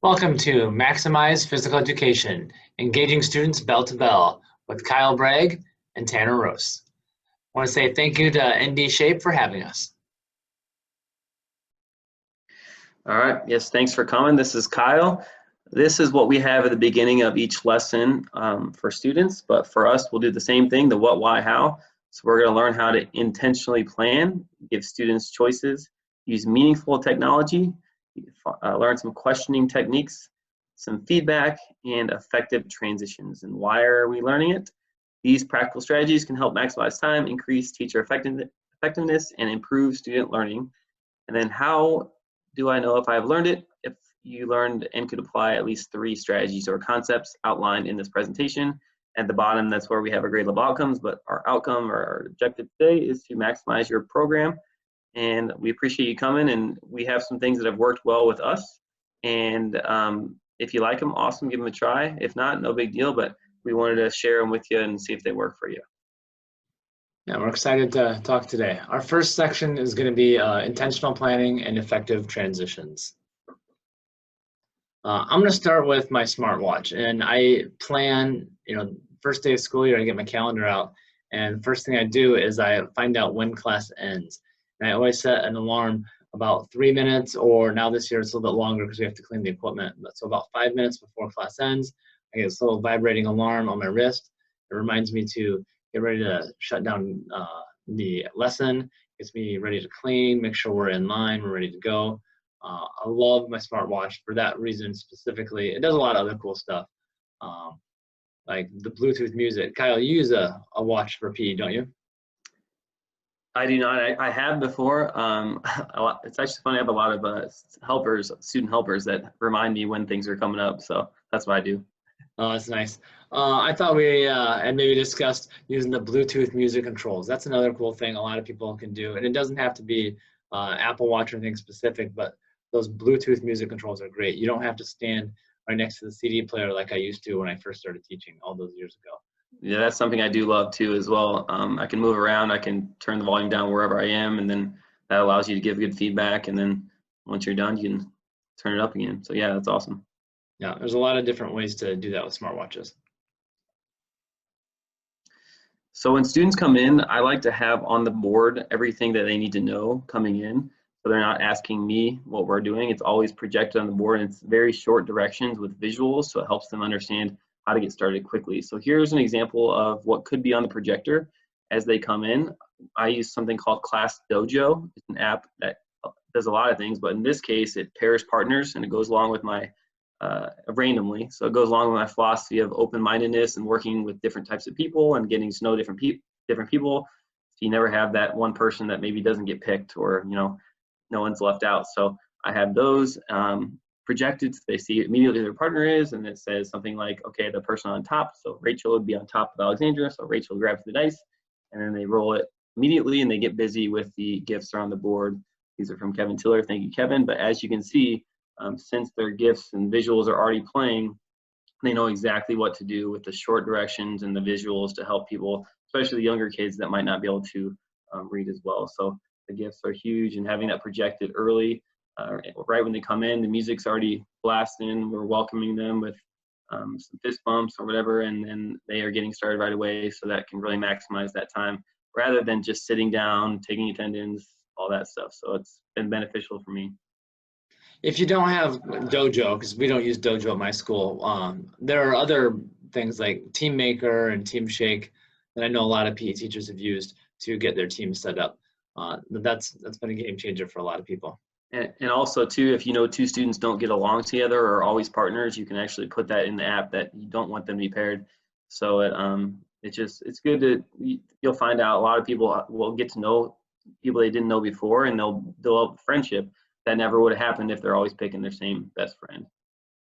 Welcome to Maximize Physical Education, engaging students bell to bell with Kyle Bragg and Tanner Roos. I want to say thank you to ND Shape for having us. All right, yes, thanks for coming. This is Kyle. This is what we have at the beginning of each lesson for students, but for us, we'll do the same thing, the what, why, how. So we're gonna learn how to intentionally plan, give students choices, use meaningful technology, learn some questioning techniques, some feedback, and effective transitions. And why are we learning it? These practical strategies can help maximize time, increase teacher effectiveness, and improve student learning. And then how do I know if I've learned it? If you learned and could apply at least 3 strategies or concepts outlined in this presentation. At the bottom, that's where we have our grade level outcomes, but our outcome or our objective today is to maximize your program. And we appreciate you coming, and we have some things that have worked well with us. And if you like them, awesome, give them a try. If not, no big deal, but we wanted to share them with you and see if they work for you. Yeah, we're excited to talk today. Our first section is going to be intentional planning and effective transitions. I'm going to start with my smartwatch, and I plan, first day of school year, I get my calendar out, and first thing I do is I find out when class ends. And I always set an alarm about 3 minutes, or now this year it's a little bit longer because we have to clean the equipment. But so about 5 minutes before class ends, I get this little vibrating alarm on my wrist. It reminds me to get ready to shut down the lesson, gets me ready to clean, make sure we're in line, we're ready to go. I love my smartwatch for that reason specifically. It does a lot of other cool stuff, like the Bluetooth music. Kyle, you use a watch for PE, don't you? I do not. I have before. It's actually funny. I have a lot of student helpers that remind me when things are coming up. So that's what I do. Oh, that's nice. I thought we had maybe discussed using the Bluetooth music controls. That's another cool thing a lot of people can do. And it doesn't have to be Apple Watch or anything specific, but those Bluetooth music controls are great. You don't have to stand right next to the CD player like I used to when I first started teaching all those years ago. Yeah, that's something I do love too as well. I can move around, I can turn the volume down wherever I am, and then that allows you to give good feedback. And then once you're done, you can turn it up again. So yeah, that's awesome. Yeah, there's a lot of different ways to do that with smartwatches. So when students come in, I like to have on the board everything that they need to know coming in. So they're not asking me what we're doing. It's always projected on the board, and it's very short directions with visuals, so it helps them understand how to get started quickly. So here's an example of what could be on the projector as they come in. I use something called Class Dojo. It's an app that does a lot of things, but in this case, it pairs partners, and it goes along with my randomly. So it goes along with my philosophy of open-mindedness and working with different types of people and getting to know different people. So you never have that one person that maybe doesn't get picked, or no one's left out. So I have those projected, so they see immediately who their partner is, and it says something like, okay, the person on top, so Rachel would be on top of Alexandra, so Rachel grabs the dice, and then they roll it immediately, and they get busy with the gifts are on the board. These are from Kevin Tiller. Thank you, Kevin. But as you can see, since their gifts and visuals are already playing, they know exactly what to do with the short directions and the visuals to help people, especially the younger kids that might not be able to read as well. So the gifts are huge, and having that projected early, right when they come in, the music's already blasting, we're welcoming them with some fist bumps or whatever, and then they are getting started right away, so that can really maximize that time rather than just sitting down, taking attendance, all that stuff. So it's been beneficial for me. If you don't have Dojo, because we don't use Dojo at my school, there are other things like Team Maker and Team Shake that I know a lot of PE teachers have used to get their team set up. That's been a game changer for a lot of people. And also too, if you know 2 students don't get along together or are always partners, you can actually put that in the app that you don't want them to be paired. So it's good to, you'll find out a lot of people will get to know people they didn't know before, and they'll develop friendship that never would have happened if they're always picking their same best friend.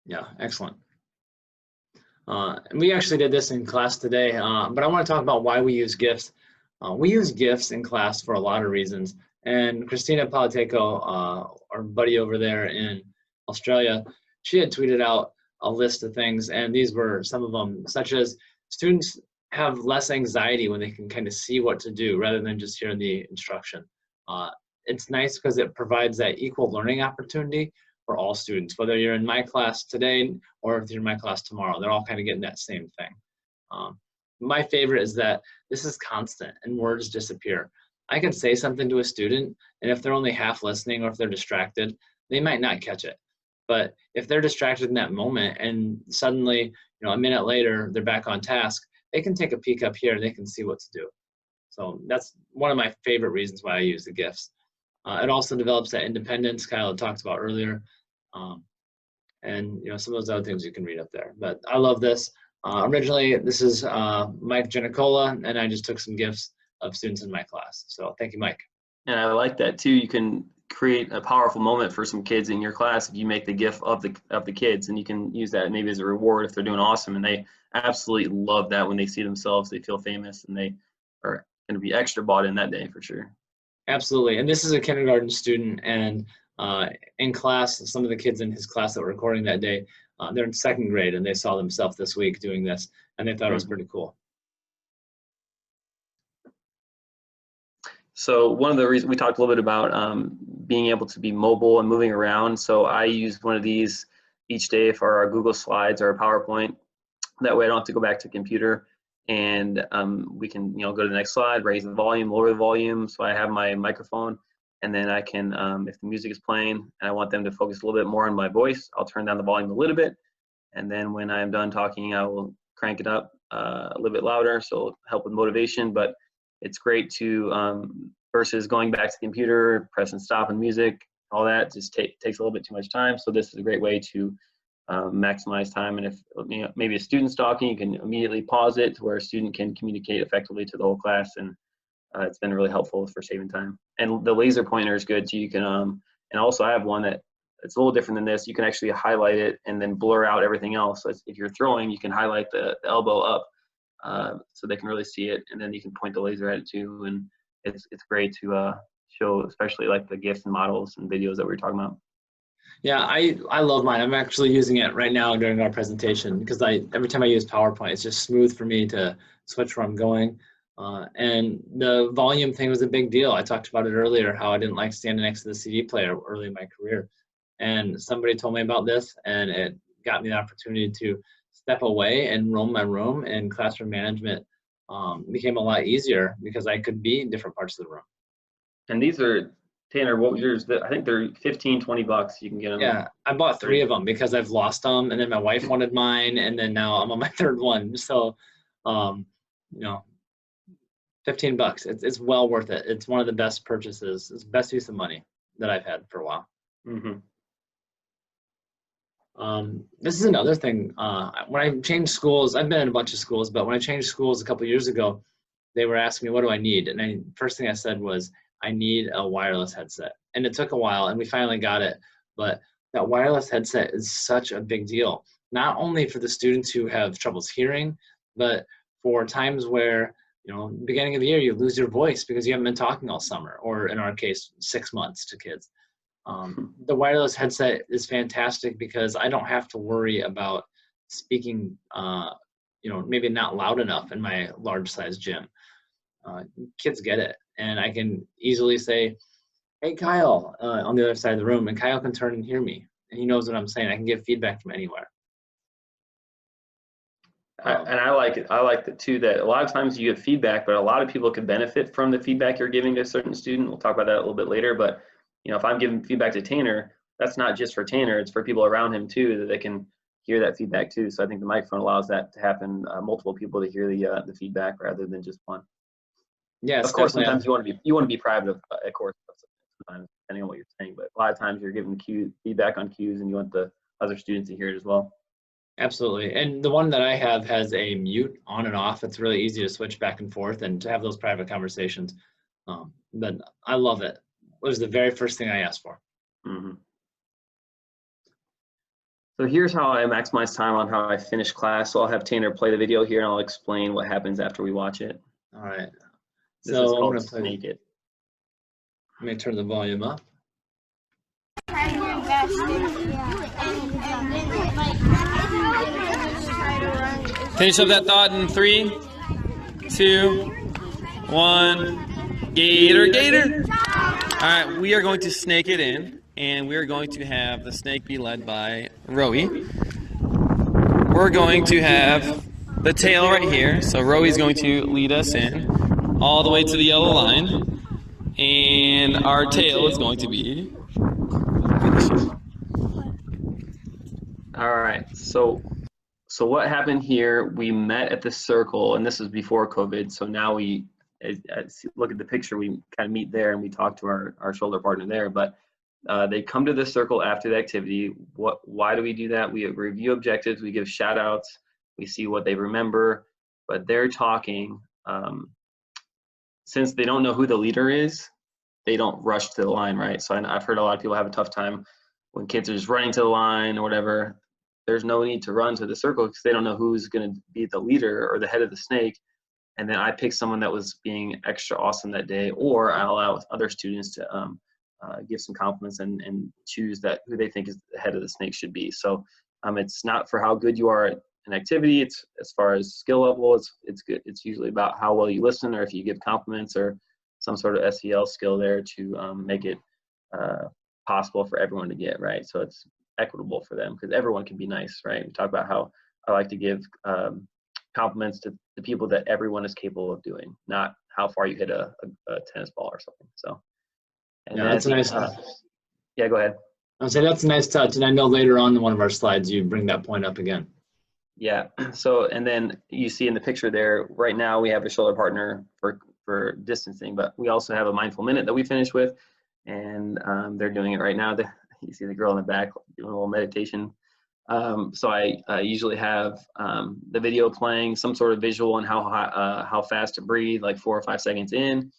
Yeah, excellent. We actually did this in class today, but I want to talk about why we use GIFs. We use GIFs in class for a lot of reasons. And Christina Palateco, our buddy over there in Australia, she had tweeted out a list of things, and these were some of them, such as students have less anxiety when they can kind of see what to do rather than just hearing the instruction. It's nice because it provides that equal learning opportunity for all students, whether you're in my class today or if you're in my class tomorrow. They're all kind of getting that same thing. My favorite is that this is constant and words disappear. I can say something to a student, and if they're only half listening or if they're distracted, they might not catch it. But if they're distracted in that moment and suddenly, a minute later, they're back on task, they can take a peek up here and they can see what to do. So that's one of my favorite reasons why I use the GIFs. It also develops that independence Kyle talked about earlier. And some of those other things you can read up there. But I love this. Originally, this is Mike Genicola, and I just took some GIFs of students in my class. So thank you, Mike. And I like that too. You can create a powerful moment for some kids in your class if you make the GIF of the kids, and you can use that maybe as a reward if they're doing awesome. And they absolutely love that when they see themselves, they feel famous, and they are going to be extra bought in that day for sure. Absolutely. And this is a kindergarten student, and in class, some of the kids in his class that were recording that day, they're in 2nd grade, and they saw themselves this week doing this, and they thought it was pretty cool. So one of the reasons we talked a little bit about being able to be mobile and moving around. So I use one of these each day for our Google Slides or our PowerPoint. That way I don't have to go back to the computer, and we can go to the next slide, raise the volume, lower the volume. So I have my microphone, and then I can, if the music is playing and I want them to focus a little bit more on my voice, I'll turn down the volume a little bit. And then when I'm done talking, I will crank it up a little bit louder, so it'll help with motivation. But it's great to, versus going back to the computer, pressing stop and music, all that just takes a little bit too much time. So this is a great way to maximize time. And if maybe a student's talking, you can immediately pause it to where a student can communicate effectively to the whole class. And it's been really helpful for saving time. And the laser pointer is good too. You can, and also I have one that it's a little different than this. You can actually highlight it and then blur out everything else. So if you're throwing, you can highlight the elbow up so they can really see it. And then you can point the laser at it too. And it's great to show, especially like the GIFs and models and videos that we were talking about. Yeah, I love mine. I'm actually using it right now during our presentation because every time I use PowerPoint, it's just smooth for me to switch where I'm going. And the volume thing was a big deal. I talked about it earlier, how I didn't like standing next to the CD player early in my career. And somebody told me about this, and it got me the opportunity to step away and roam my room, and classroom management became a lot easier because I could be in different parts of the room. And these are, Tanner, what was yours? I think they're $15-20. You can get them. Yeah, I bought 3 of them because I've lost them, and then my wife wanted mine, and then now I'm on my 3rd one. So, $15. It's well worth it. It's one of the best purchases. It's the best use of money that I've had for a while. Mm-hmm. This is another thing. When I changed schools, I've been in a bunch of schools, but when I changed schools a couple years ago, they were asking me, what do I need? And first thing I said was, I need a wireless headset. And it took a while, and we finally got it. But that wireless headset is such a big deal, not only for the students who have troubles hearing, but for times where, beginning of the year, you lose your voice because you haven't been talking all summer, or in our case, 6 months to kids. The wireless headset is fantastic because I don't have to worry about speaking, maybe not loud enough in my large size gym. Kids get it. And I can easily say, hey, Kyle, on the other side of the room, and Kyle can turn and hear me. And he knows what I'm saying. I can get feedback from anywhere. And I like it. I like it too, that a lot of times you get feedback, but a lot of people can benefit from the feedback you're giving to a certain student. We'll talk about that a little bit later. But, if I'm giving feedback to Tanner, that's not just for Tanner, it's for people around him too, that they can hear that feedback too. So I think the microphone allows that to happen, multiple people to hear the feedback rather than just one. Yeah, of course, sometimes you want to be private of a course, sometimes depending on what you're saying. But a lot of times you're giving feedback on cues, and you want the other students to hear it as well. Absolutely. And the one that I have has a mute on and off. It's really easy to switch back and forth and to have those private conversations. But I love it. It was the very first thing I asked for. Mm-hmm. So here's how I maximize time on how I finish class. So I'll have Tanner play the video here, and I'll explain what happens after we watch it. All right. This is called Snake It. Let me turn the volume up. Finish up that thought in 3, 2, 1. Gator, gator. All right, we are going to snake it in. and we're going to have the snake be led by Rowie. We're going to have the tail right here, so Rowie's going to lead us in all the way to the yellow line, and our tail is going to be finishing. All right, so what happened here, we met at the circle, and this is before COVID, so now we look at the picture, we kind of meet there and we talk to our shoulder partner there, but they come to the circle after the activity. Why do we do that? We review objectives, we give shout outs, we see what they remember, but they're talking. Since they don't know who the leader is, they don't rush to the line, right? So I've heard a lot of people have a tough time when kids are just running to the line or whatever. There's no need to run to the circle because they don't know who's going to be the leader or the head of the snake. And then I pick someone that was being extra awesome that day, or I allow other students to give some compliments and choose that who they think is the head of the snake should be. So it's not for how good you are at an activity. It's as far as skill level. It's good. It's usually about how well you listen, or if you give compliments, or some sort of SEL skill there to make it possible for everyone to get, right? So it's equitable for them because everyone can be nice, right? We talk about how I like to give compliments to the people that everyone is capable of doing, not how far you hit a tennis ball or something. So, and yeah, that's a nice. Yeah, go ahead. I'll say that's a nice touch, and I know later on in one of our slides you bring that point up again. Yeah. So, and then you see in the picture there, right now we have a shoulder partner for distancing, but we also have a mindful minute that we finished with, and they're doing it right now. You see the girl in the back doing a little meditation. So I usually have the video playing, some sort of visual on how fast to breathe, like 4 or 5 seconds in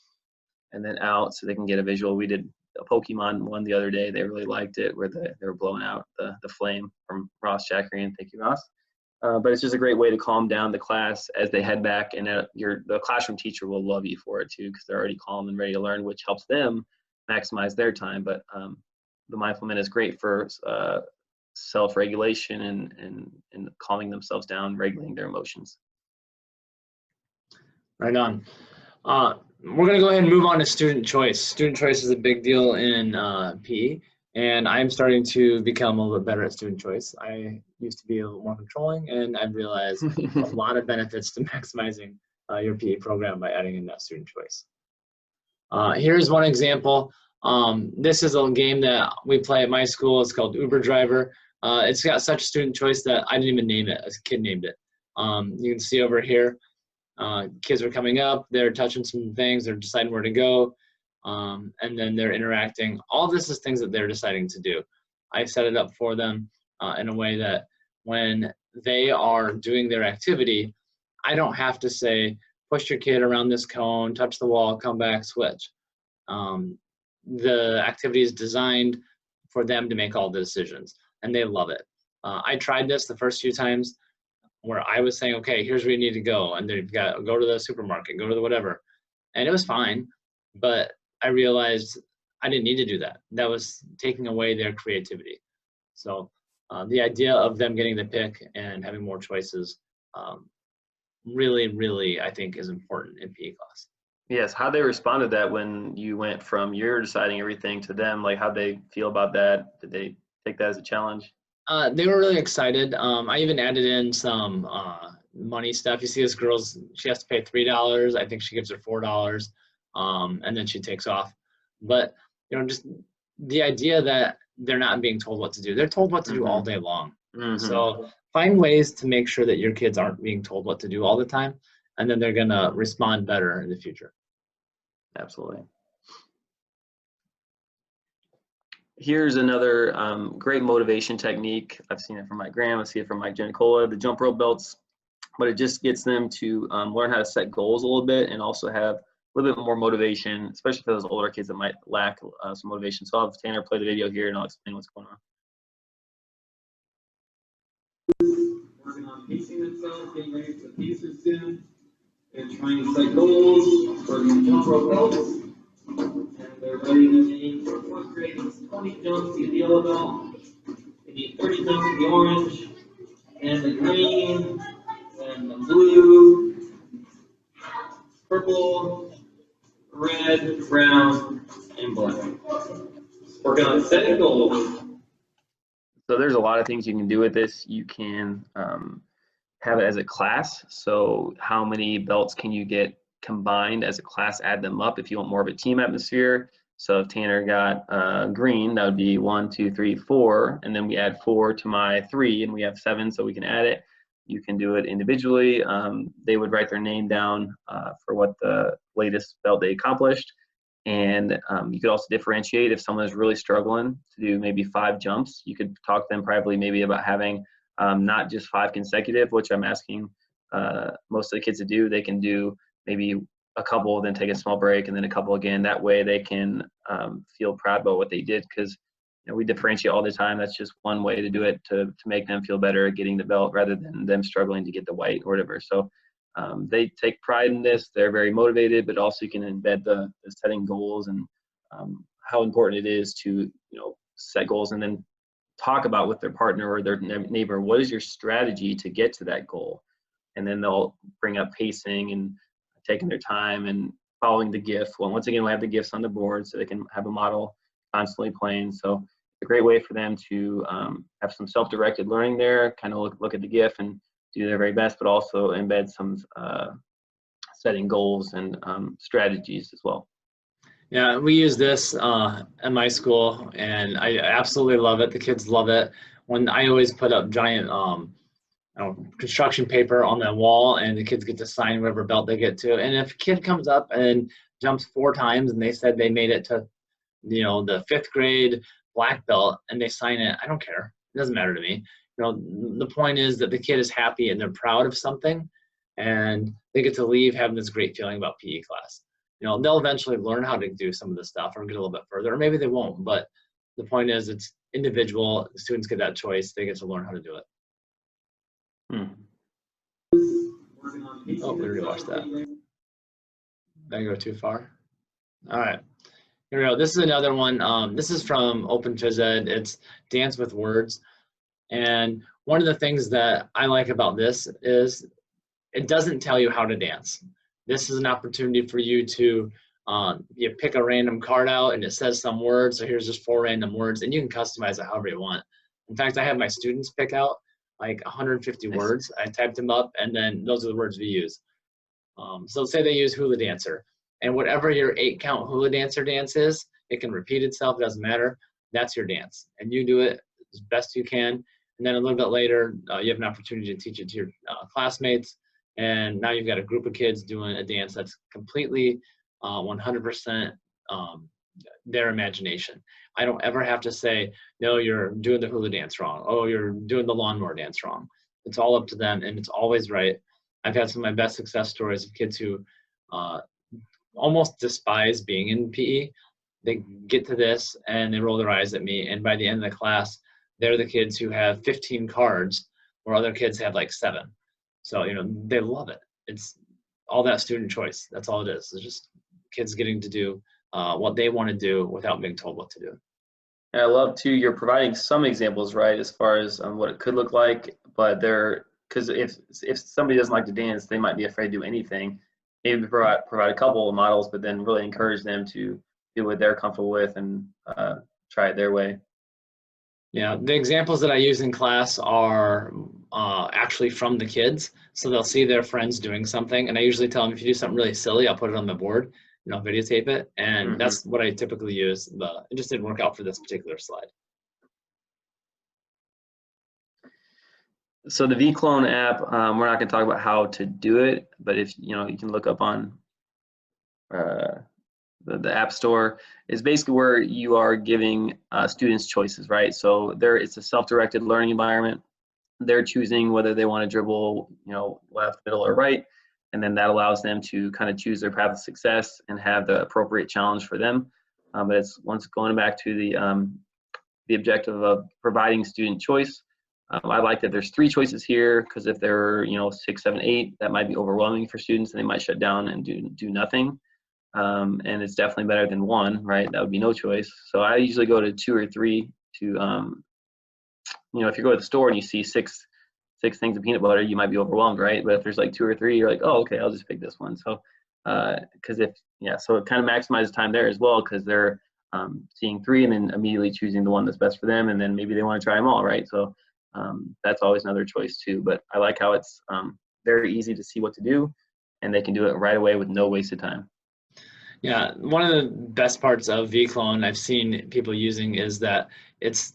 and then out, so they can get a visual. We did a Pokemon one the other day. They really liked it, where they were blowing out the flame from Ross Chakrian. Thank you, Ross. But it's just a great way to calm down the class as they head back, and the classroom teacher will love you for it too, because they're already calm and ready to learn, which helps them maximize their time. But the mindful minute is great for self-regulation and calming themselves down, regulating their emotions. Right on. We're going to go ahead and move on to student choice. Student choice is a big deal in PE, and I'm starting to become a little bit better at student choice. I used to be a little more controlling, and I've realized a lot of benefits to maximizing your PE program by adding in that student choice. Here's one example. This is a game that we play at my school. It's called Uber Driver. It's got such student choice that I didn't even name it. A kid named it. You can see over here, kids are coming up, they're touching some things, they're deciding where to go, and then they're interacting. All this is things that they're deciding to do. I set it up for them in a way that when they are doing their activity, I don't have to say, push your kid around this cone, touch the wall, come back, switch. The activity is designed for them to make all the decisions, and they love it. I tried this the first few times where I was saying, okay, here's where you need to go, and they've got to go to the supermarket, go to the whatever, and it was fine, but I realized I didn't need to do that. That was taking away their creativity. So the idea of them getting the pick and having more choices really, I think, is important in PE class. Yes, how they responded to that when you went from you're deciding everything to them, like how they feel about that? Did they take that as a challenge? They were really excited. I even added in some money stuff. You see this girl's, she has to pay $3. I think she gives her $4, and then she takes off. But, just the idea that they're not being told what to do. They're told what to do all day long. So find ways to make sure that your kids aren't being told what to do all the time, and then they're going to respond better in the future. Absolutely. Here's another great motivation technique. I've seen it from Mike Graham. I see it from Mike Giannicola, the jump rope belts. But it just gets them to learn how to set goals a little bit and also have a little bit more motivation, especially for those older kids that might lack some motivation. So I'll have Tanner play the video here and I'll explain what's going on. Working on pacing themselves, getting ready for the paces soon, and trying to set goals for the jump rope belts. And they're ready to aim for 4th grade. It's 20 jumps to get the yellow belt. They need 30 jumps to the orange, and the green, and the blue, purple, red, brown, and black. Working on setting goals. So there's a lot of things you can do with this. You can have it as a class. So how many belts can you get combined as a class, add them up if you want more of a team atmosphere. So if Tanner got green, that would be 1, 2, 3, 4, and then we add 4 to my 3, and we have 7, so we can add it. You can do it individually. They would write their name down for what the latest belt they accomplished. And you could also differentiate if someone is really struggling to do maybe 5 jumps. You could talk to them privately maybe about having not just 5 consecutive, which I'm asking most of the kids to do. They can do maybe a couple, then take a small break, and then a couple again. That way they can feel proud about what they did, because we differentiate all the time. That's just one way to do it, to make them feel better at getting the belt rather than them struggling to get the white or whatever. So they take pride in this. They're very motivated, but also you can embed the setting goals and how important it is to set goals and then talk about with their partner or their neighbor, what is your strategy to get to that goal? And then they'll bring up pacing and taking their time and following the GIF. Well, once again, we have the GIFs on the board so they can have a model constantly playing. So it's a great way for them to have some self-directed learning there, kind of look at the GIF and do their very best, but also embed some setting goals and strategies as well. Yeah, we use this at my school, and I absolutely love it. The kids love it. When I always put up giant construction paper on the wall, and the kids get to sign whatever belt they get to. And if a kid comes up and jumps 4 times and they said they made it to, the 5th grade black belt, and they sign it, I don't care. It doesn't matter to me. The point is that the kid is happy and they're proud of something, and they get to leave having this great feeling about PE class. They'll eventually learn how to do some of this stuff or get a little bit further, or maybe they won't. But the point is, it's individual. The students get that choice. They get to learn how to do it. Oh, we already watched that. Did I go too far? All right. Here we go. This is another one. This is from Open Phys Ed. It's Dance with Words. And one of the things that I like about this is it doesn't tell you how to dance. This is an opportunity for you to you pick a random card out and it says some words. So here's just 4 random words, and you can customize it however you want. In fact, I have my students pick out like 150 words. I typed them up, and then those are the words we use. So say they use hula dancer, and whatever your 8-count hula dancer dance is, it can repeat itself, it doesn't matter. That's your dance, and you do it as best you can. And then a little bit later, you have an opportunity to teach it to your classmates, and now you've got a group of kids doing a dance that's completely 100% their imagination. I don't ever have to say, no, you're doing the hula dance wrong. Oh, you're doing the lawnmower dance wrong. It's all up to them, and it's always right. I've had some of my best success stories of kids who almost despise being in PE. They get to this, and they roll their eyes at me, and by the end of the class, they're the kids who have 15 cards, where other kids have like 7. So, they love it. It's all that student choice. That's all it is. It's just kids getting to do what they want to do without being told what to do. And I love too, you're providing some examples, right, as far as what it could look like, but because if somebody doesn't like to dance, they might be afraid to do anything. Maybe provide a couple of models, but then really encourage them to do what they're comfortable with and try it their way. Yeah, the examples that I use in class are actually from the kids. So they'll see their friends doing something, and I usually tell them, if you do something really silly, I'll put it on the board, I'll videotape it, and that's what I typically use. It just didn't work out for this particular slide. So the vClone app, we're not going to talk about how to do it, but if you can look up on the App Store, is basically where you are giving students choices, right? So it's a self-directed learning environment. They're choosing whether they want to dribble, left, middle, or right, and then that allows them to kind of choose their path of success and have the appropriate challenge for them. But it's once going back to the objective of providing student choice. I like that there's 3 choices here, because if there are 6, 7, 8, that might be overwhelming for students, and they might shut down and do nothing. And it's definitely better than 1, right? That would be no choice. So I usually go to 2 or 3 to, if you go to the store and you see six things of peanut butter, you might be overwhelmed, right? But if there's like 2 or 3, you're like, oh, okay, I'll just pick this one. So, so it kind of maximizes time there as well, because they're seeing 3 and then immediately choosing the one that's best for them, and then maybe they want to try them all, right? So that's always another choice too. But I like how it's very easy to see what to do, and they can do it right away with no wasted time. Yeah, one of the best parts of vClone I've seen people using is that it's,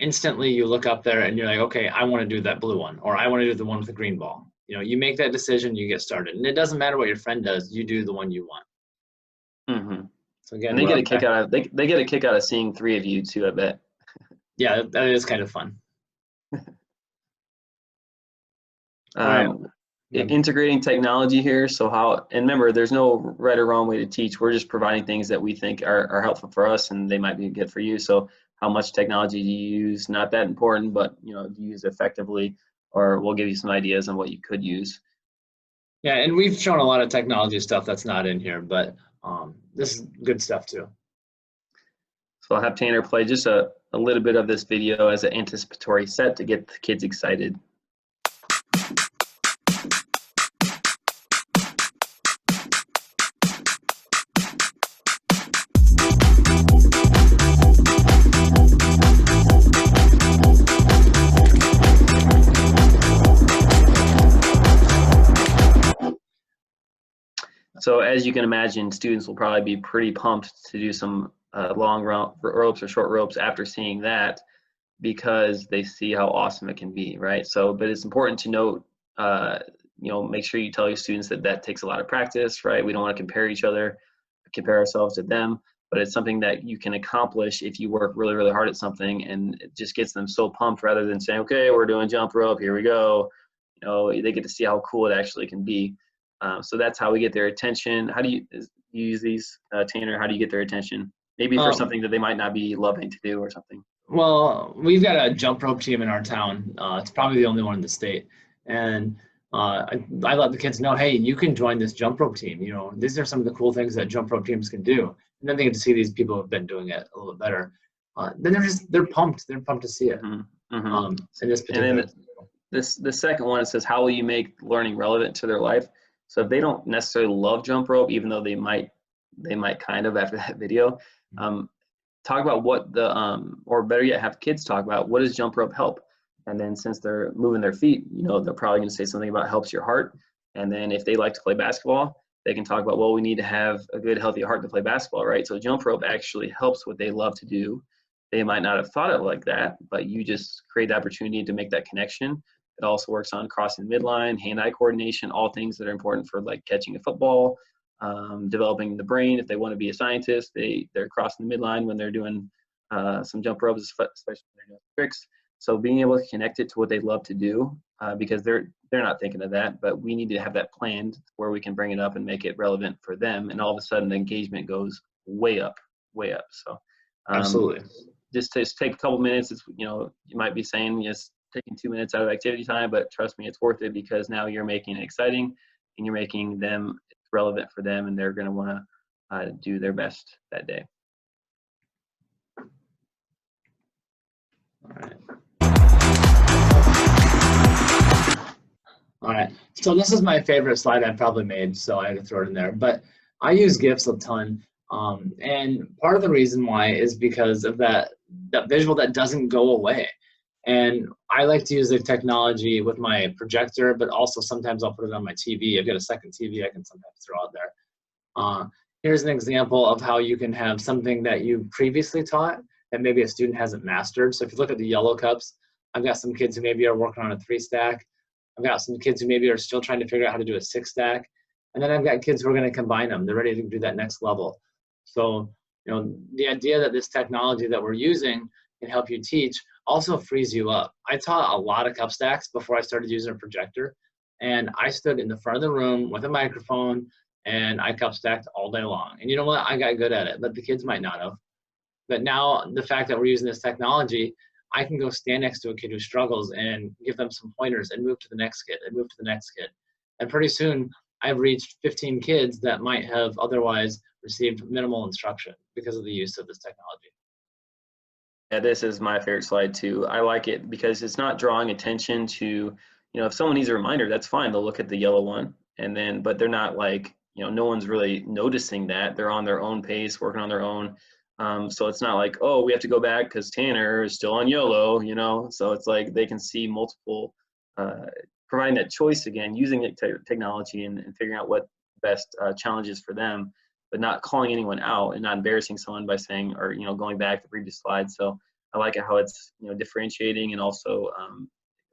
instantly you look up there and you're like, okay, I want to do that blue one, or I want to do the one with the green ball. You make that decision, you get started, and it doesn't matter what your friend does, you do the one you want. Mm-hmm. So again, And they get a kick out of they get a kick out of seeing 3 of you too, I bet. Yeah, that is kind of fun. Integrating technology here. So and remember, there's no right or wrong way to teach. We're just providing things that we think are helpful for us, and they might be good for you. So how much technology do you use? Not that important, but do you use it effectively? Or we'll give you some ideas on what you could use. Yeah, and we've shown a lot of technology stuff that's not in here, but this is good stuff too. So I'll have Tanner play just a little bit of this video as an anticipatory set to get the kids excited. So as you can imagine, students will probably be pretty pumped to do some long ropes or short ropes after seeing that, because they see how awesome it can be, right? So, but it's important to note, make sure you tell your students that takes a lot of practice, right? We don't want to compare ourselves to them, but it's something that you can accomplish if you work really, really hard at something, and it just gets them so pumped rather than saying, okay, we're doing jump rope, here we go. They get to see how cool it actually can be. So that's how we get their attention. How do you use these, Tanner? How do you get their attention? Maybe for something that they might not be loving to do or something. Well, we've got a jump rope team in our town. It's probably the only one in the state. And I let the kids know, hey, you can join this jump rope team. These are some of the cool things that jump rope teams can do. And then they get to see these people who have been doing it a little bit better. Then they're pumped. They're pumped to see it. Mm-hmm. In this particular. And then the second one, it says, how will you make learning relevant to their life? So if they don't necessarily love jump rope, even though they might kind of after that video, talk about what or better yet, have kids talk about what does jump rope help? And then since they're moving their feet, they're probably going to say something about helps your heart. And then if they like to play basketball, they can talk about, well, we need to have a good, healthy heart to play basketball, right? So jump rope actually helps what they love to do. They might not have thought of it like that, but you just create the opportunity to make that connection. It also works on crossing the midline, hand-eye coordination, all things that are important for like catching a football, developing the brain. If they want to be a scientist, they're crossing the midline when they're doing some jump ropes, especially when they're doing tricks. So being able to connect it to what they love to do, because they're not thinking of that, but we need to have that planned where we can bring it up and make it relevant for them. And all of a sudden the engagement goes way up, way up. So absolutely. Just take a couple minutes. It's, you might be saying just taking 2 minutes out of activity time, but trust me, it's worth it, because now you're making it exciting and you're making them relevant for them, and they're going to want to do their best that day. All right. So this is my favorite slide I've probably made, so I had to throw it in there. But I use GIFs a ton, and part of the reason why is because of that visual that doesn't go away. And I like to use the technology with my projector, but also sometimes I'll put it on my TV. I've got a second TV I can sometimes throw out there. Here's an example of how you can have something that you previously taught that maybe a student hasn't mastered. So if you look at the yellow cups, I've got some kids who maybe are working on a 3-stack. I've got some kids who maybe are still trying to figure out how to do a 6-stack. And then I've got kids who are going to combine them. They're ready to do that next level. So, the idea that this technology that we're using can help you teach also frees you up. I taught a lot of cup stacks before I started using a projector, and I stood in the front of the room with a microphone and I cup stacked all day long. And you know what? I got good at it, but the kids might not have. But now the fact that we're using this technology, I can go stand next to a kid who struggles and give them some pointers and move to the next kid and move to the next kid. And pretty soon I've reached 15 kids that might have otherwise received minimal instruction because of the use of this technology. Yeah, this is my favorite slide too. I like it because it's not drawing attention to, if someone needs a reminder, that's fine. They'll look at the yellow one, and then, but they're not like, no one's really noticing that. They're on their own pace, working on their own. So it's not like, oh, we have to go back because Tanner is still on YOLO, you know? So it's like they can see multiple, providing that choice again, using technology and figuring out what best challenges for them, but not calling anyone out and not embarrassing someone by saying, or, you know, going back to the previous slide. So I like how it's, you know, differentiating, and also,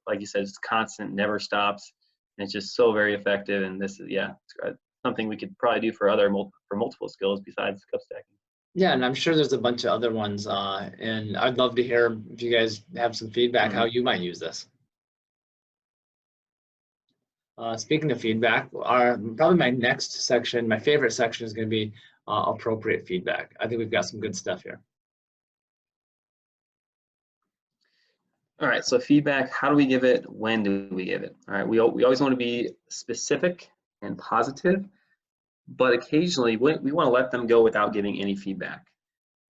like you said, it's constant, never stops. And it's just so very effective. And this is, yeah, something we could probably do for multiple skills besides cup stacking. Yeah, and I'm sure there's a bunch of other ones, and I'd love to hear if you guys have some feedback how you might use this. Speaking of feedback, probably my next section, my favorite section, is going to be appropriate feedback. I think we've got some good stuff here. All right, so feedback, how do we give it? When do we give it? All right, we always want to be specific and positive, but occasionally we want to let them go without giving any feedback.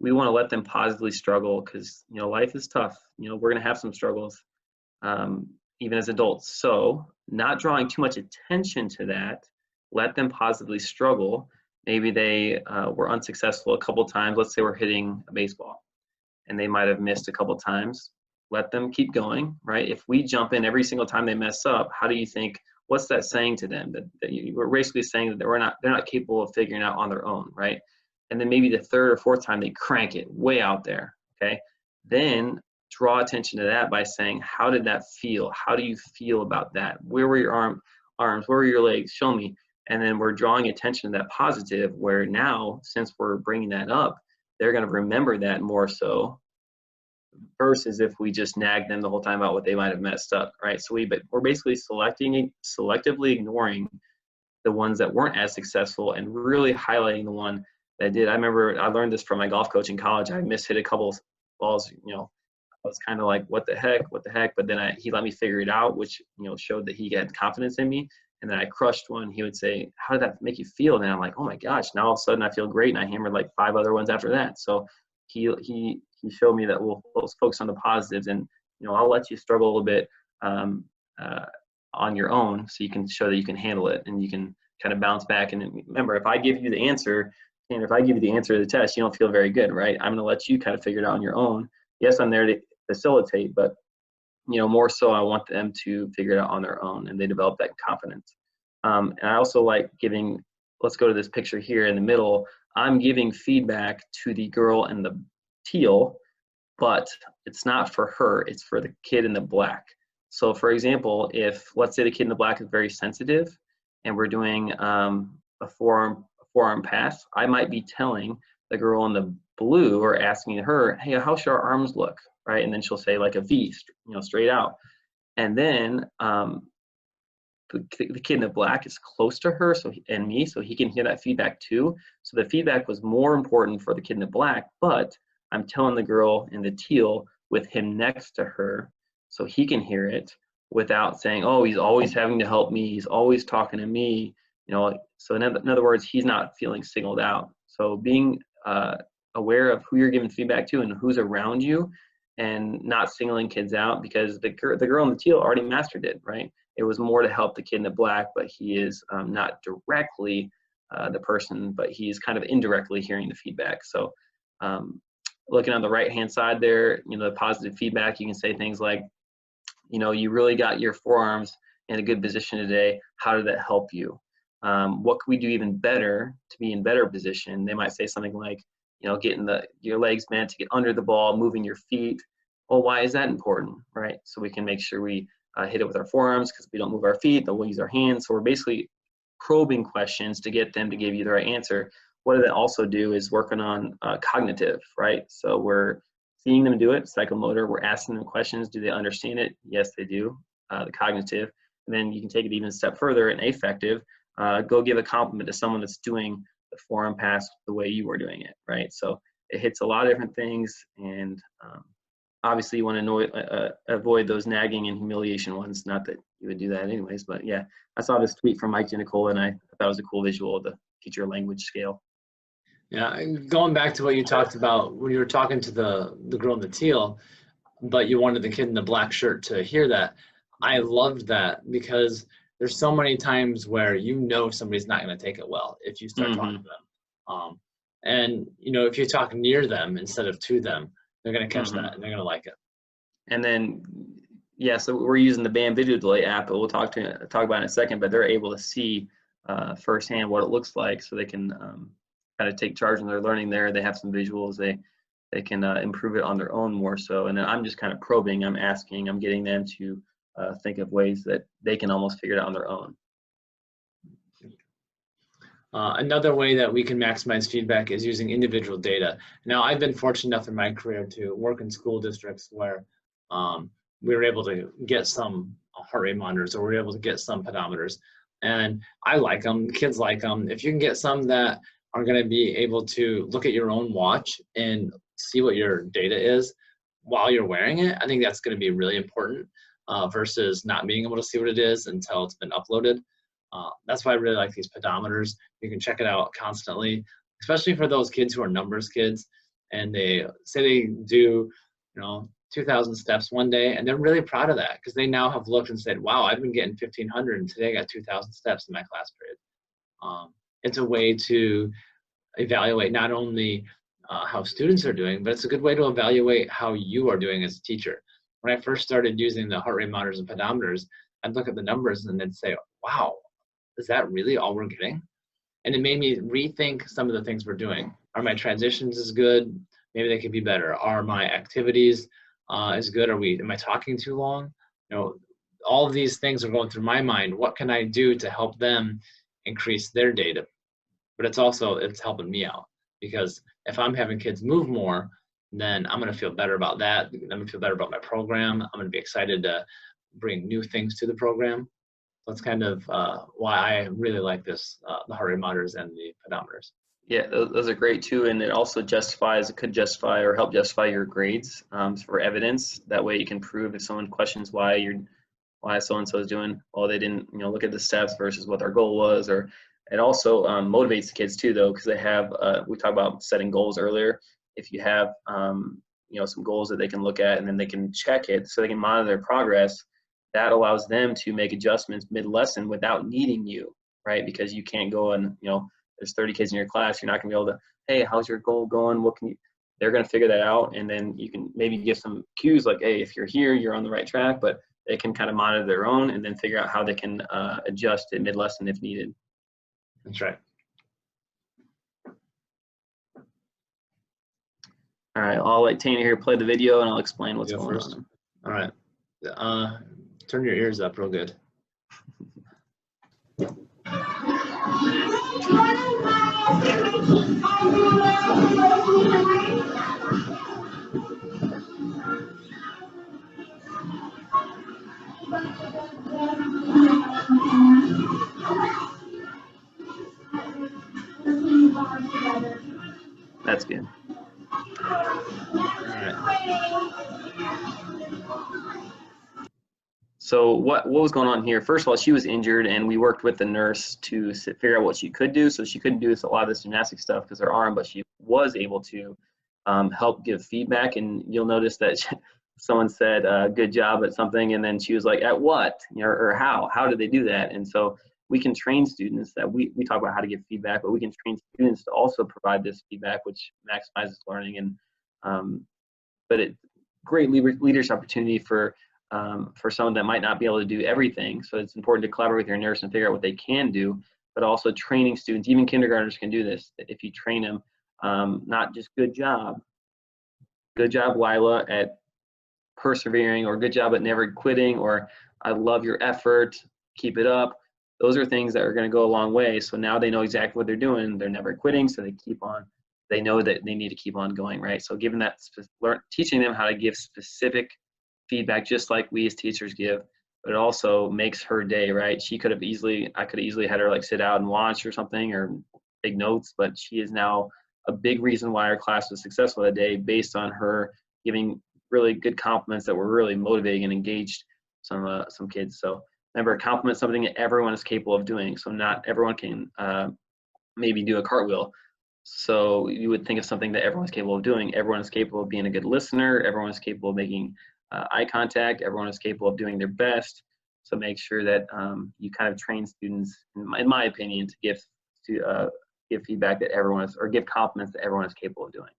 We want to let them positively struggle because, you know, life is tough. You know, we're going to have some struggles, even as adults. So not drawing too much attention to that, let them positively struggle. Maybe they were unsuccessful a couple times. Let's say we're hitting a baseball and they might have missed a couple times. Let them keep going, right? If we jump in every single time they mess up, how do you think, what's that saying to them? That we're basically saying that they're not capable of figuring out on their own, right? And then maybe the third or fourth time they crank it way out there, okay? Then draw attention to that by saying, how did that feel? How do you feel about that? Where were your arms? Where were your legs? Show me. And then we're drawing attention to that positive, where now, since we're bringing that up, they're going to remember that more so, versus if we just nag them the whole time about what they might have messed up, right? So we're basically selectively ignoring the ones that weren't as successful and really highlighting the one that did. I remember I learned this from my golf coach in college. I mishit a couple balls, you know, I was kind of like, what the heck, but then he let me figure it out, which, you know, showed that he had confidence in me. And then I crushed one. He would say, how did that make you feel? And then I'm like, oh my gosh, now all of a sudden I feel great. And I hammered like 5 other ones after that. So he showed me that we'll focus on the positives, and, you know, I'll let you struggle a little bit on your own, so you can show that you can handle it and you can kind of bounce back. And remember, if I give you the answer, and if I give you the answer to the test, you don't feel very good, right? I'm going to let you kind of figure it out on your own. Yes, I'm there to facilitate, but, you know, more so I want them to figure it out on their own, and they develop that confidence. And I also like giving, let's go to this picture here in the middle. I'm giving feedback to the girl in the teal, but it's not for her, it's for the kid in the black. So for example, if, let's say the kid in the black is very sensitive and we're doing a forearm pass, I might be telling the girl in the blue, or asking her, hey, how should our arms look, right? And then she'll say like a V, you know, straight out. And then the kid in the black is close to her, and me, so he can hear that feedback too. So the feedback was more important for the kid in the black, but I'm telling the girl in the teal with him next to her, so he can hear it without saying, oh, he's always having to help me, he's always talking to me, you know. So in other words, he's not feeling singled out. So being aware of who you're giving feedback to and who's around you, and not singling kids out, because the girl in the teal already mastered it, right? It was more to help the kid in the black, but he is not directly the person, but he's kind of indirectly hearing the feedback. So looking on the right-hand side there, you know, the positive feedback, you can say things like, you know, you really got your forearms in a good position today. How did that help you? What can we do even better to be in better position? They might say something like, you know, getting your legs bent to get under the ball, moving your feet. Well, why is that important, right? So we can make sure we hit it with our forearms, because if we don't move our feet, then we'll use our hands. So we're basically probing questions to get them to give you the right answer. What did that also do is working on cognitive, right? So we're seeing them do it, psychomotor. We're asking them questions. Do they understand it? Yes, they do, the cognitive. And then you can take it even a step further and affective. Go give a compliment to someone that's doing the forearm pass the way you were doing it, right? So it hits a lot of different things, and obviously you want to avoid those nagging and humiliation ones. Not that you would do that anyways, but yeah, I saw this tweet from Mike Nicola, and I thought it was a cool visual of the teacher language scale. Yeah, and going back to what you talked about when you were talking to the girl in the teal, but you wanted the kid in the black shirt to hear that. I loved that, because there's so many times where you know somebody's not going to take it well if you start talking to them. And, you know, if you talk near them instead of to them, they're going to catch that and they're going to like it. And then, yeah, so we're using the BAM Video Delay app, but we'll talk about it in a second, but they're able to see firsthand what it looks like, so they can kind of take charge in their learning there. They have some visuals. They can improve it on their own more so. And then I'm just kind of probing, I'm asking, I'm getting them to think of ways that they can almost figure it out on their own. Another way that we can maximize feedback is using individual data. Now, I've been fortunate enough in my career to work in school districts where we were able to get some heart rate monitors, or we were able to get some pedometers. And I like them, kids like them. If you can get some that are going to be able to look at your own watch and see what your data is while you're wearing it, I think that's going to be really important versus not being able to see what it is until it's been uploaded. That's why I really like these pedometers. You can check it out constantly, especially for those kids who are numbers kids and they say they do, you know, 2,000 steps one day, and they're really proud of that because they now have looked and said, wow, I've been getting 1,500 and today I got 2,000 steps in my class period. It's a way to evaluate not only how students are doing, but it's a good way to evaluate how you are doing as a teacher. When I first started using the heart rate monitors and pedometers, I'd look at the numbers and they'd say, wow, is that really all we're getting? And it made me rethink some of the things we're doing. Are my transitions as good? Maybe they could be better. Are my activities as good? Am I talking too long? You know, all of these things are going through my mind. What can I do to help them increase their data? But it's helping me out, because if I'm having kids move more, then I'm going to feel better about that. I'm going to feel better about my program. I'm going to be excited to bring new things to the program. That's kind of why I really like this, the heart rate monitors and the pedometers. Yeah, those are great too, and it also could justify or help justify your grades for evidence. That way you can prove if someone questions why so-and-so is doing, well, they didn't, you know, look at the steps versus what their goal was. Or it also motivates the kids too, though, because they have, we talked about setting goals earlier. If you have, you know, some goals that they can look at and then they can check it so they can monitor their progress, that allows them to make adjustments mid-lesson without needing you, right? Because you can't go and, you know, there's 30 kids in your class, you're not gonna be able to, hey, how's your goal going? What can you, they're gonna figure that out. And then you can maybe give some cues like, hey, if you're here, you're on the right track, but they can kind of monitor their own and then figure out how they can adjust it mid-lesson if needed. That's right. All right, I'll let Tanya here play the video and I'll explain what's going on. All right. Turn your ears up real good. That's good. All right. So what was going on here? First of all, she was injured, and we worked with the nurse to figure out what she could do. So she couldn't do a lot of this gymnastic stuff because her arm, but she was able to help give feedback. And you'll notice that someone said, good job at something, and then she was like, at what? You know, or how? How did they do that? And so we can train students that we talk about how to give feedback, but we can train students to also provide this feedback, which maximizes learning. And but it great leadership opportunity for someone that might not be able to do everything. So it's important to collaborate with your nurse and figure out what they can do, but also training students. Even kindergartners can do this if you train them. Not just good job, Lila, at persevering, or good job at never quitting, or I love your effort, keep it up. Those are things that are going to go a long way. So now they know exactly what they're doing. They're never quitting, so they keep on. They know that they need to keep on going, right? So given that, teaching them how to give specific feedback, just like we as teachers give, but it also makes her day, right? I could have easily had her like sit out and watch or something or take notes, but she is now a big reason why our class was successful that day, based on her giving really good compliments that were really motivating and engaged some kids. So remember, compliment something that everyone is capable of doing. So not everyone can maybe do a cartwheel. So you would think of something that everyone's capable of doing. Everyone is capable of being a good listener. Everyone is capable of making eye contact. Everyone is capable of doing their best. So make sure that you kind of train students, in my opinion, to give give feedback that everyone is, or give compliments that everyone is capable of doing.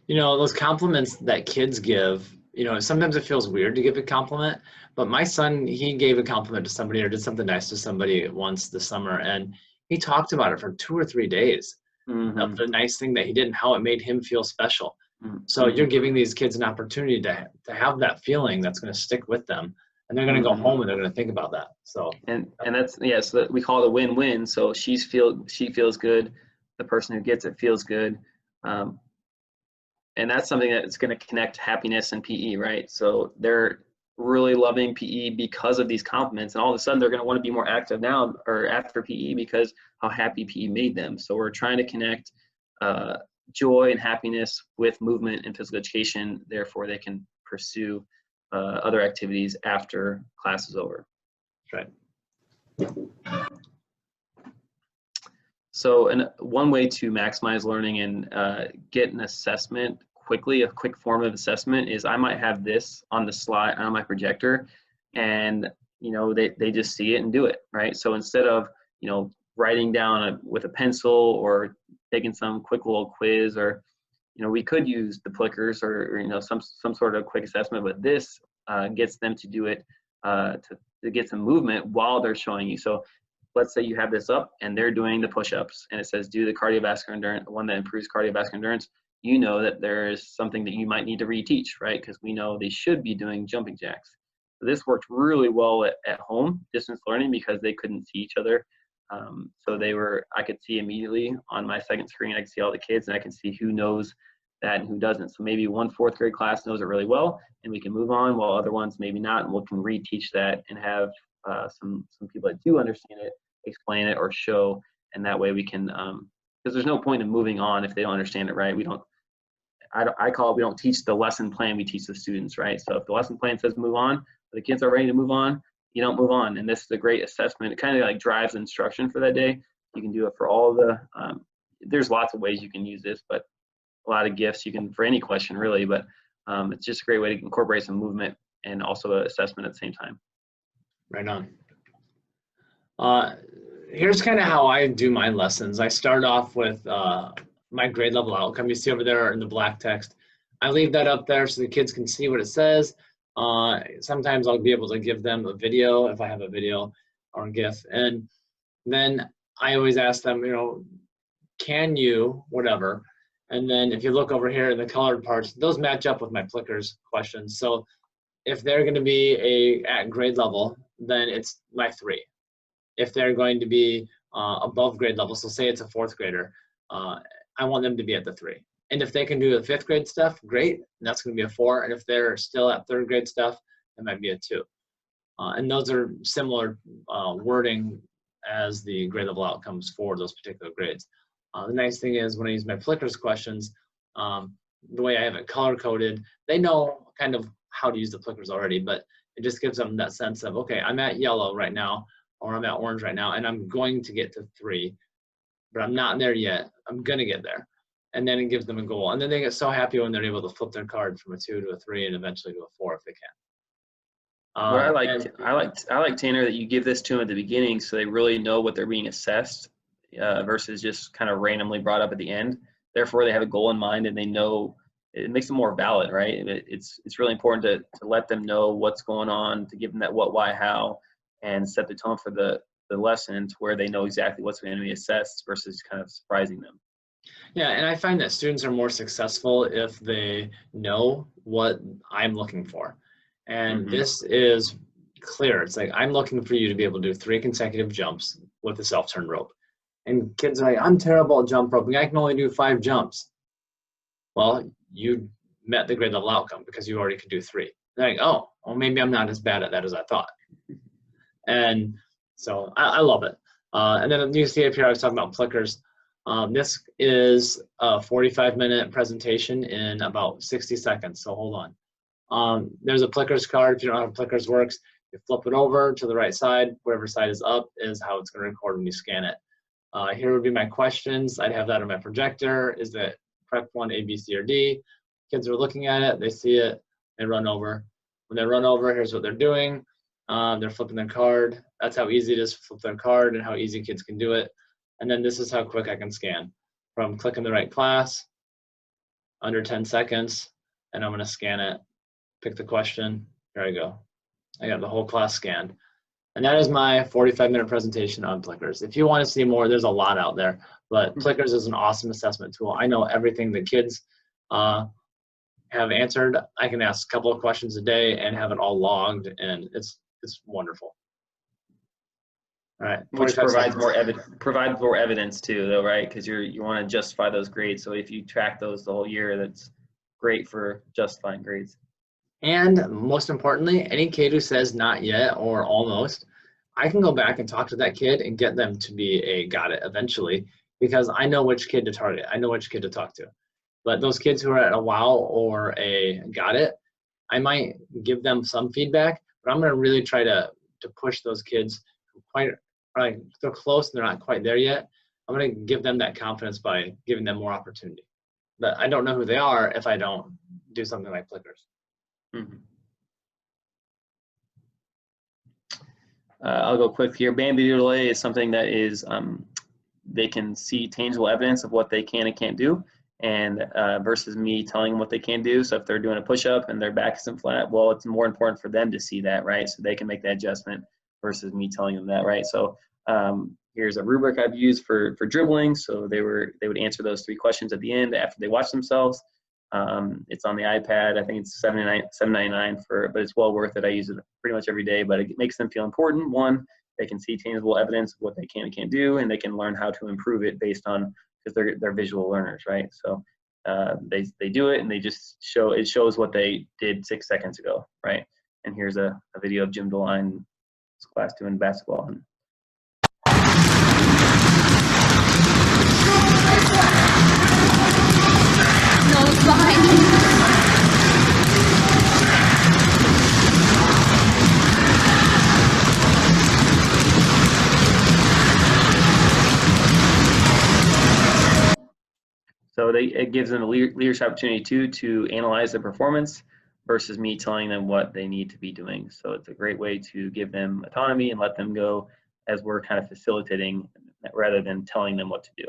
You know, those compliments that kids give, you know, sometimes it feels weird to give a compliment, but my son, he gave a compliment to somebody or did something nice to somebody once this summer, and he talked about it for 2 or 3 days of the nice thing that he did and how it made him feel special. So you're giving these kids an opportunity to have that feeling that's going to stick with them, and they're going to go home and they're going to think about that. So and that's, yeah, so that we call it a win-win. So she feels good, the person who gets it feels good, and that's something that's going to connect happiness and PE, right? So they're really loving PE because of these compliments, and all of a sudden they're going to want to be more active now or after PE because how happy PE made them. So we're trying to connect joy and happiness with movement and physical education. Therefore, they can pursue other activities after class is over. right. So, one way to maximize learning and get an assessment quickly, a quick formative assessment, is I might have this on the slide on my projector, and you know they just see it and do it, right? So instead of, you know, writing down with a pencil or taking some quick little quiz, or, you know, we could use the clickers or you know, some sort of quick assessment, but this gets them to do it to get some movement while they're showing you. So let's say you have this up and they're doing the push-ups and it says do the cardiovascular endurance, one that improves cardiovascular endurance. You know that there is something that you might need to reteach, right? Because we know they should be doing jumping jacks. So this worked really well at home, distance learning, because they couldn't see each other. So I could see immediately on my second screen, I could see all the kids and I can see who knows that and who doesn't. So maybe one 4th grade class knows it really well and we can move on, while other ones maybe not, and we can reteach that and have some people that do understand it explain it or show, and that way we can, because there's no point in moving on if they don't understand it, right? We don't teach the lesson plan, we teach the students, right? So if the lesson plan says move on, the kids are ready to move on, you don't move on. And this is a great assessment. It kind of like drives instruction for that day. You can do it for all the, there's lots of ways you can use this, but a lot of gifts you can for any question really, but it's just a great way to incorporate some movement and also an assessment at the same time. Right on. Here's kind of how I do my lessons. I start off with my grade level outcome. You see over there in the black text. I leave that up there so the kids can see what it says. Sometimes I'll be able to give them a video if I have a video or a GIF. And then I always ask them, you know, can you, whatever. And then if you look over here in the colored parts, those match up with my Plickers questions. So if they're going to be at grade level, then it's my 3. If they're going to be above grade level, so say it's a 4th grader, I want them to be at the 3. And if they can do the 5th grade stuff, great, that's going to be a 4. And if they're still at 3rd grade stuff, it might be a 2. And those are similar wording as the grade level outcomes for those particular grades. The nice thing is when I use my Plickers questions, the way I have it color coded, they know kind of how to use the Plickers already, but it just gives them that sense of, okay, I'm at yellow right now, or I'm at orange right now, and I'm going to get to 3, but I'm not there yet. I'm gonna get there. And then it gives them a goal. And then they get so happy when they're able to flip their card from a 2 to a 3 and eventually to a 4 if they can. I like Tanner that you give this to them at the beginning so they really know what they're being assessed versus just kind of randomly brought up at the end. Therefore, they have a goal in mind and they know it makes them more valid, right? It's really important to let them know what's going on, to give them that what, why, how, and set the tone for the lesson to where they know exactly what's going to be assessed versus kind of surprising them. Yeah, and I find that students are more successful if they know what I'm looking for. And this is clear. It's like, I'm looking for you to be able to do 3 consecutive jumps with a self-turn rope. And kids are like, I'm terrible at jump roping. I can only do 5 jumps. Well, you met the grade level outcome because you already could do 3. They're like, oh, well, maybe I'm not as bad at that as I thought. And so I love it. And then you see up here, I was talking about Plickers. This is a 45-minute presentation in about 60 seconds, so hold on. There's a Plickers card. If you don't know how Plickers works, you flip it over to the right side. Whatever side is up is how it's going to record when you scan it. Here would be my questions. I'd have that on my projector. Is it prep 1, A, B, C, or D? Kids are looking at it. They see it. They run over. When they run over, here's what they're doing. They're flipping their card. That's how easy it is to flip their card and how easy kids can do it. And then this is how quick I can scan. From clicking the right class, under 10 seconds, and I'm gonna scan it, pick the question, here I go. I got the whole class scanned. And that is my 45-minute presentation on Plickers. If you want to see more, there's a lot out there, but Plickers is an awesome assessment tool. I know everything the kids have answered. I can ask a couple of questions a day and have it all logged, and it's wonderful. All right. Which provides more evidence too, though, right? Because you want to justify those grades. So if you track those the whole year, that's great for justifying grades. And most importantly, any kid who says not yet or almost, I can go back and talk to that kid and get them to be a got it eventually, because I know which kid to target. I know which kid to talk to. But those kids who are at a wow or a got it, I might give them some feedback, but I'm going to really try to push those kids who they're close and they're not quite there yet. I'm going to give them that confidence by giving them more opportunity. But I don't know who they are if I don't do something like Plickers. Mm-hmm. I'll go quick here. Bambi Doodle is something that is, they can see tangible evidence of what they can and can't do, and versus me telling them what they can do. So if they're doing a push-up and their back isn't flat, well, it's more important for them to see that, right? So they can make that adjustment versus me telling them that, right? So here's a rubric I've used for dribbling. So they would answer those 3 questions at the end after they watch themselves. It's on the iPad. I think it's $7.99 but it's well worth it. I use it pretty much every day, but it makes them feel important. One, they can see tangible evidence of what they can and can't do, and they can learn how to improve it based on, because they're visual learners, right? So they do it, and it shows what they did 6 seconds ago, right? And here's a video of Jim DeLine's class doing basketball. No, it's behind you. So it gives them a leadership opportunity too to analyze their performance versus me telling them what they need to be doing. So it's a great way to give them autonomy and let them go as we're kind of facilitating rather than telling them what to do.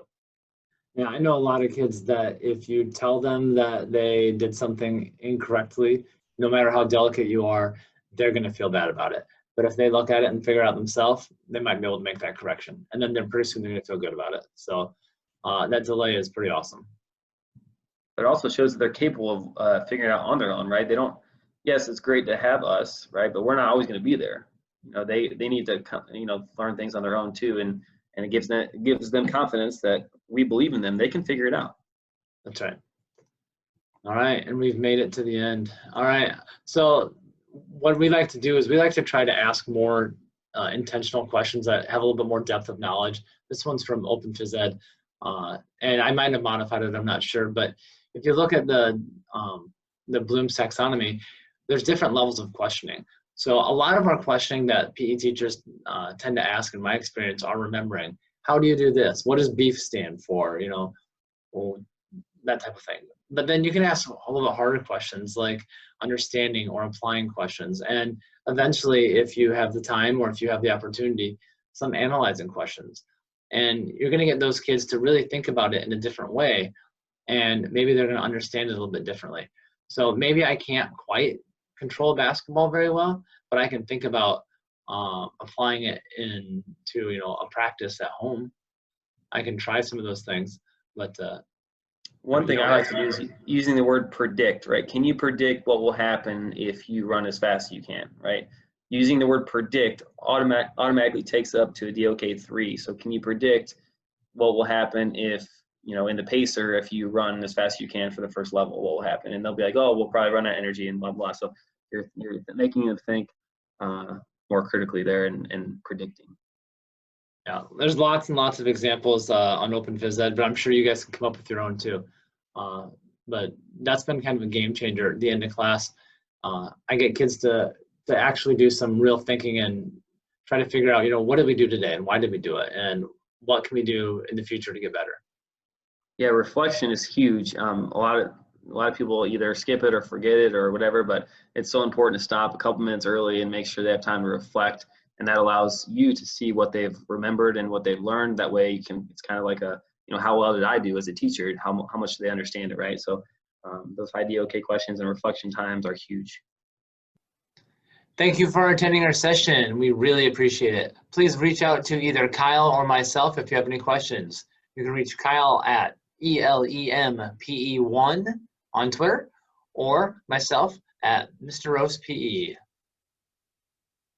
Yeah, I know a lot of kids that if you tell them that they did something incorrectly, no matter how delicate you are, they're going to feel bad about it. But if they look at it and figure out themselves, they might be able to make that correction. And then pretty soon they're going to feel good about it. So that delay is pretty awesome. But it also shows that they're capable of figuring it out on their own, right? They don't, yes, it's great to have us, right? But we're not always going to be there. You know, they need to, learn things on their own too. And it gives them confidence that we believe in them. They can figure it out. That's right. All right, and we've made it to the end. All right, so what we like to do is we like to try to ask more intentional questions that have a little bit more depth of knowledge. This one's from Open Phys Ed, and I might have modified it, I'm not sure, but if you look at the Bloom's taxonomy, there's different levels of questioning. So a lot of our questioning that PE teachers tend to ask, in my experience, are remembering. How do you do this? What does beef stand for? That type of thing. But then you can ask a little bit harder questions like understanding or applying questions. And eventually, if you have the time or if you have the opportunity, some analyzing questions. And you're going to get those kids to really think about it in a different way. And maybe they're going to understand it a little bit differently. So maybe I can't quite control basketball very well, but I can think about applying it into a practice at home. I can try some of those things, but one thing I like to do is using the word predict, right? Can you predict what will happen if you run as fast as you can, right? Using the word predict automatically takes up to a DOK 3. So can you predict what will happen if, in the pacer, if you run as fast as you can for the first level, what will happen? And they'll be like, oh, we'll probably run out of energy and blah, blah. So you're making them think more critically there and predicting. Yeah, there's lots and lots of examples on Open Phys Ed, but I'm sure you guys can come up with your own too. But that's been kind of a game changer at the end of class. I get kids to actually do some real thinking and try to figure out, what did we do today and why did we do it and what can we do in the future to get better. Yeah, reflection is huge. A lot of people either skip it or forget it or whatever, but it's so important to stop a couple minutes early and make sure they have time to reflect and that allows you to see what they've remembered and what they've learned. That way you can, it's kind of like a, you know, how well did I do as a teacher? How much do they understand it, right? So those IDOK questions and reflection times are huge. Thank you for attending our session. We really appreciate it. Please reach out to either Kyle or myself if you have any questions. You can reach Kyle at ELEMPE1 on Twitter, or myself at Mr. Roos PE.